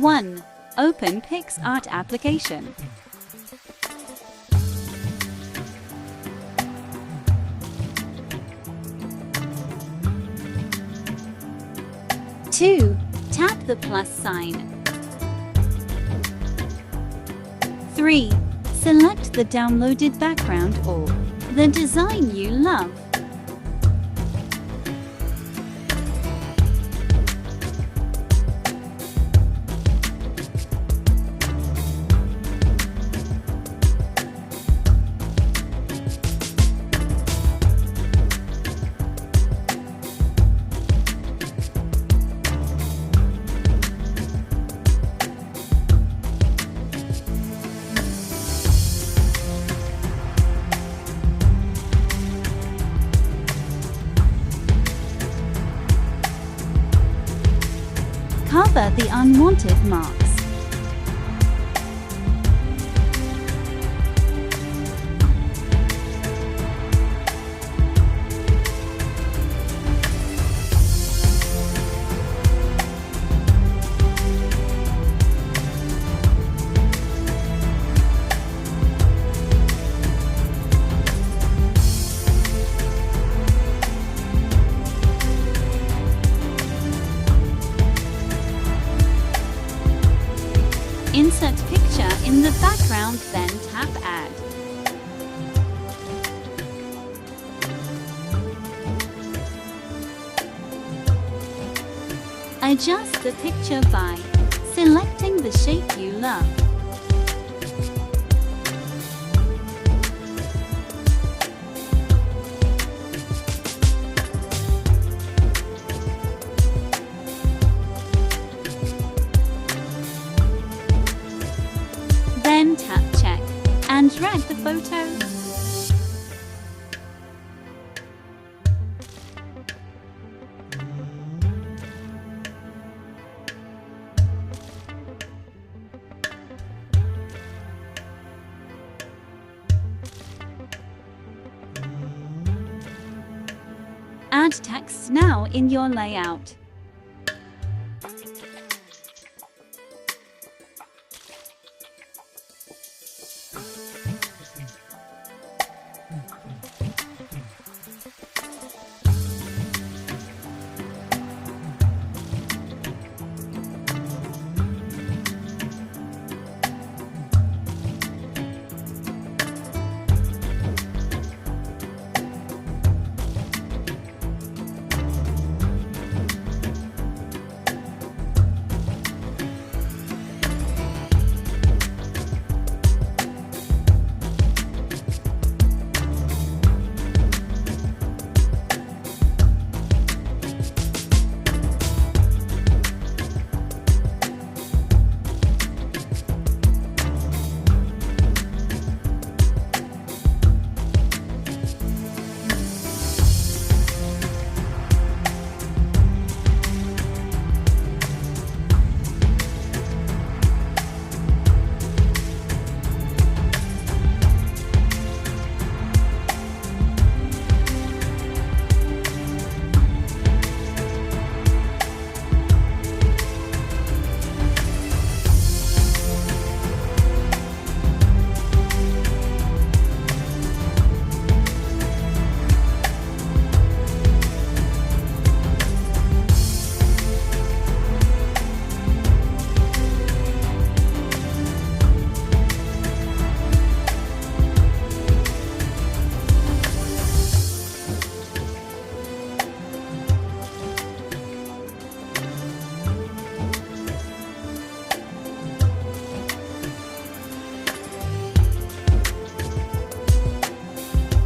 1. Open Picsart application. 2. Tap the plus sign. 3. Select the downloaded background or the design you love. Cover the unwanted marks. Insert picture in the background, then tap Add. Adjust the picture by selecting the shape you love. Then tap Check and drag the photo. Add text now in your layout.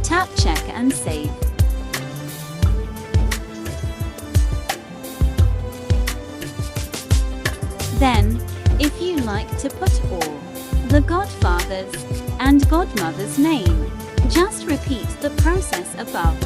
Tap Check and save. Then, if you like to put all the godfather's and godmother's name, just repeat the process above.